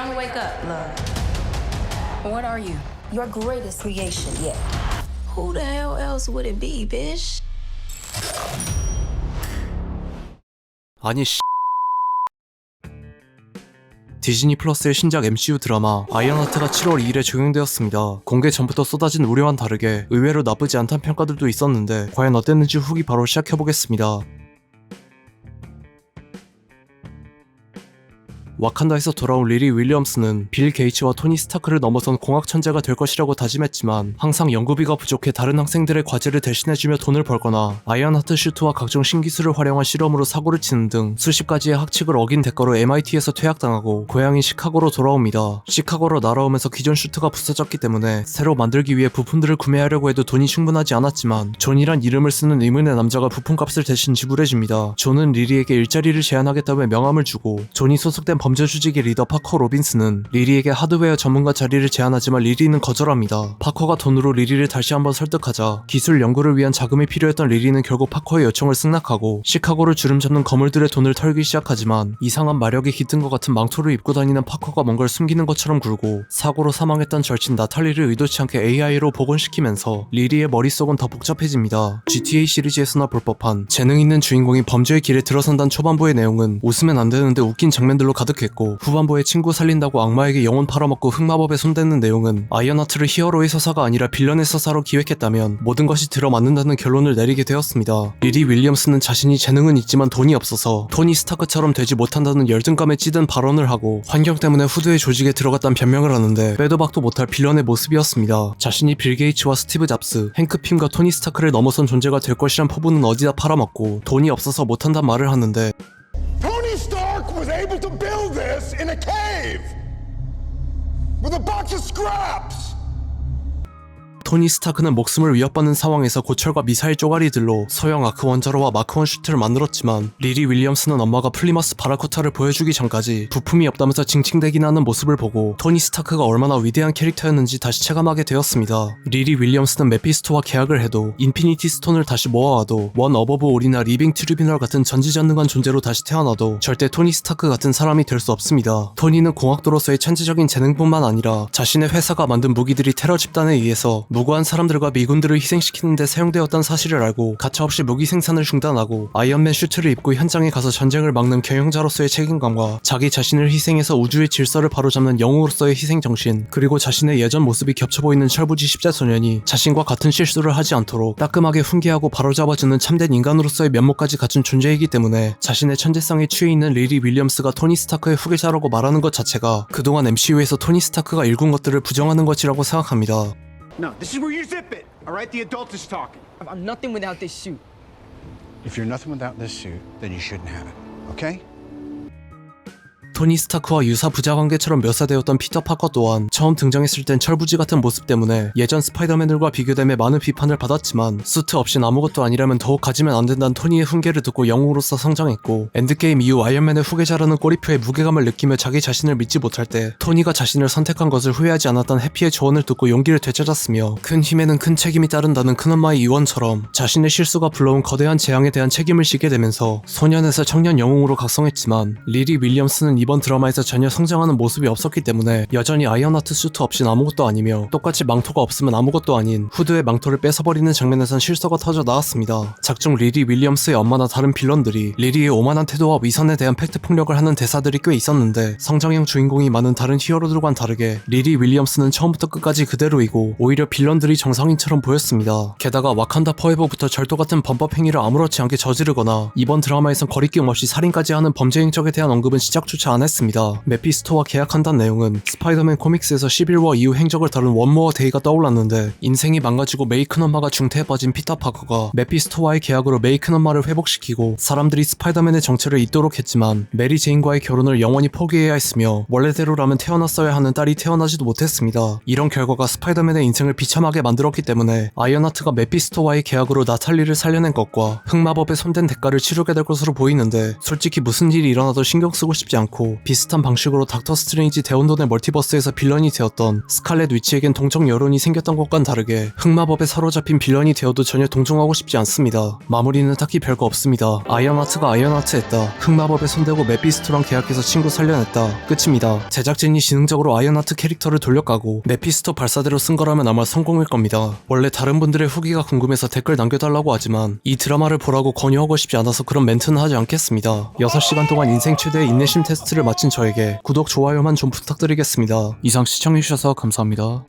Time to wake up, love. What are you? Your greatest creation yet. Who the hell else would it be, bitch? 아니 디즈니 플러스의 신작 MCU 드라마 아이언하트가 7월 2일에 적용되었습니다. 공개 전부터 쏟아진 우려와는 다르게 의외로 나쁘지 않다는 평가들도 있었는데 과연 어땠는지 후기 바로 시작해보겠습니다. 와칸다에서 돌아온 리리 윌리엄스는 빌 게이츠와 토니 스타크를 넘어선 공학 천재가 될 것이라고 다짐했지만 항상 연구비가 부족해 다른 학생들의 과제를 대신해주며 돈을 벌거나 아이언하트 슈트와 각종 신기술을 활용한 실험으로 사고를 치는 등 수십 가지의 학칙을 어긴 대가로 MIT에서 퇴학당하고 고향인 시카고로 돌아옵니다. 시카고로 날아오면서 기존 슈트가 부서졌기 때문에 새로 만들기 위해 부품들을 구매하려고 해도 돈이 충분하지 않았지만 존이란 이름을 쓰는 의문의 남자가 부품값을 대신 지불해줍니다. 존은 리리에게 일자리를 제안하겠다며 명함을 주고 존이 소속된 범죄 조직의 리더 파커 로빈스는 리리에게 하드웨어 전문가 자리를 제안하지만 리리는 거절합니다. 파커가 돈으로 리리를 다시 한번 설득하자 기술 연구를 위한 자금이 필요했던 리리는 결국 파커의 요청을 승낙하고 시카고를 주름잡는 거물들의 돈을 털기 시작하지만 이상한 마력이 깃든 것 같은 망토를 입고 다니는 파커가 뭔가를 숨기는 것처럼 굴고 사고로 사망했던 절친 나탈리를 의도치 않게 AI로 복원시키면서 리리의 머릿속은 더 복잡해집니다. GTA 시리즈에서나 볼 법한 재능 있는 주인공이 범죄의 길에 들어선다는 초반부의 내용은 웃으면 안 되는데 웃긴 장면들로 가득했고 후반부에 친구 살린다고 악마에게 영혼 팔아먹고 흑마법에 손대는 내용은 아이언하트를 히어로의 서사가 아니라 빌런의 서사로 기획했다면 모든 것이 들어맞는다는 결론을 내리게 되었습니다. 리리 윌리엄스는 자신이 재능은 있지만 돈이 없어서 토니 스타크처럼 되지 못한다는 열등감에 찌든 발언을 하고 환경 때문에 후드의 조직에 들어갔다는 변명을 하는데 빼도 박도 못할 빌런의 모습이었습니다. 자신이 빌 게이츠와 스티브 잡스, 행크 핌과 토니 스타크를 넘어선 존재가 될 것이란 포부는 어디다 팔아먹고 돈이 없어서 못한단 말을 하는데 Tony Stark was able to build this in a cave with a box of scraps. 토니 스타크는 목숨을 위협받는 상황에서 고철과 미사일 쪼가리들로 소형 아크 원자로와 마크1 슈트를 만들었지만 리리 윌리엄스는 엄마가 플리머스 바라쿠타를 보여주기 전까지 부품이 없다면서 징징대기나 하는 모습을 보고 토니 스타크가 얼마나 위대한 캐릭터였는지 다시 체감하게 되었습니다. 리리 윌리엄스는 메피스토와 계약을 해도 인피니티 스톤을 다시 모아와도 원 어버브 올이나 리빙 트리뷰널 같은 전지전능한 존재로 다시 태어나도 절대 토니 스타크 같은 사람이 될 수 없습니다. 토니는 공학도로서의 천재적인 재능뿐만 아니라 자신의 회사가 만든 무기들이 테러 집단에 의해서 무고한 사람들과 미군들을 희생시키는 데 사용되었다는 사실을 알고 가차없이 무기 생산을 중단하고 아이언맨 슈트를 입고 현장에 가서 전쟁을 막는 경영자로서의 책임감과 자기 자신을 희생해서 우주의 질서를 바로잡는 영웅으로서의 희생정신, 그리고 자신의 예전 모습이 겹쳐 보이는 철부지 십자소년이 자신과 같은 실수를 하지 않도록 따끔하게 훈계하고 바로잡아주는 참된 인간으로서의 면모까지 갖춘 존재이기 때문에 자신의 천재성에 취해 있는 리리 윌리엄스가 토니 스타크의 후계자라고 말하는 것 자체가 그동안 MCU에서 토니 스타크가 일군 것들을 부정하는 것이라고 생각합니다. No, this is where you zip it. All right, the adult is talking. I'm nothing without this suit. If you're nothing without this suit, then you shouldn't have it. Okay? 토니 스타크와 유사 부자관계처럼 묘사되었던 피터 파커 또한 처음 등장했을 땐 철부지 같은 모습 때문에 예전 스파이더맨들과 비교되며 많은 비판을 받았지만 수트 없인 아무것도 아니라면 더욱 가지면 안 된다는 토니의 훈계를 듣고 영웅으로서 성장했고 엔드게임 이후 아이언맨의 후계자라는 꼬리표에 무게감을 느끼며 자기 자신을 믿지 못할 때 토니가 자신을 선택한 것을 후회하지 않았던 해피의 조언을 듣고 용기를 되찾았으며 큰 힘에는 큰 책임이 따른다는 큰엄마의 유언처럼 자신의 실수가 불러온 거대한 재앙에 대한 책임을 지게 되면서 소년에서 청년 영웅으로 각성했지만 리리 윌리엄스는 이번 드라마에서 전혀 성장하는 모습이 없었기 때문에 여전히 아이언하트 슈트 없인 아무것도 아니며 똑같이 망토가 없으면 아무것도 아닌 후드의 망토를 뺏어버리는 장면에선 실수가 터져 나왔습니다. 작중 리리 윌리엄스의 엄마나 다른 빌런들이 리리의 오만한 태도와 위선에 대한 팩트 폭력을 하는 대사들이 꽤 있었는데 성장형 주인공이 많은 다른 히어로들과는 다르게 리리 윌리엄스는 처음부터 끝까지 그대로이고 오히려 빌런들이 정상인처럼 보였습니다. 게다가 와칸다 포에버부터 절도 같은 범법 행위를 아무렇지 않게 저지르거나 이번 드라마에선 거리낌 없이 살인까지 하는 범죄 행적에 대한 언급은 시작조차 안 했습니다. 메피스토와 계약한다는 내용은 스파이더맨 코믹스에서 11워 이후 행적을 다룬 원모어 데이가 떠올랐는데 인생이 망가지고 메이큰 엄마가 중태에 빠진 피터 파커가 메피스토와의 계약으로 메이큰 엄마를 회복시키고 사람들이 스파이더맨의 정체를 잊도록 했지만 메리 제인과의 결혼을 영원히 포기해야 했으며 원래대로라면 태어났어야 하는 딸이 태어나지도 못했습니다. 이런 결과가 스파이더맨의 인생을 비참하게 만들었기 때문에 아이언하트가 메피스토와의 계약으로 나탈리를 살려낸 것과 흑마법에 손댄 대가를 치르게 될 것으로 보이는데 솔직히 무슨 일이 일어나도 신경 쓰고 싶지 않고 않고 비슷한 방식으로 닥터 스트레인지 대혼돈의 멀티버스에서 빌런이 되었던 스칼렛 위치에겐 동정 여론이 생겼던 것과는 다르게 흑마법에 사로잡힌 빌런이 되어도 전혀 동정하고 싶지 않습니다. 마무리는 딱히 별거 없습니다. 아이언하트가 아이언하트 했다. 흑마법에 손대고 메피스토랑 계약해서 친구 살려냈다. 끝입니다. 제작진이 지능적으로 아이언하트 캐릭터를 돌려까고 메피스토 발사대로 쓴 거라면 아마 성공일 겁니다. 원래 다른 분들의 후기가 궁금해서 댓글 남겨달라고 하지만 이 드라마를 보라고 권유하고 싶지 않아서 그런 멘트는 하지 않겠습니다. 6시간 동안 인생 최대의 인내심 테스트를 마친 저에게 구독, 좋아요만 좀 부탁드리겠습니다. 이상 시청해주셔서 감사합니다.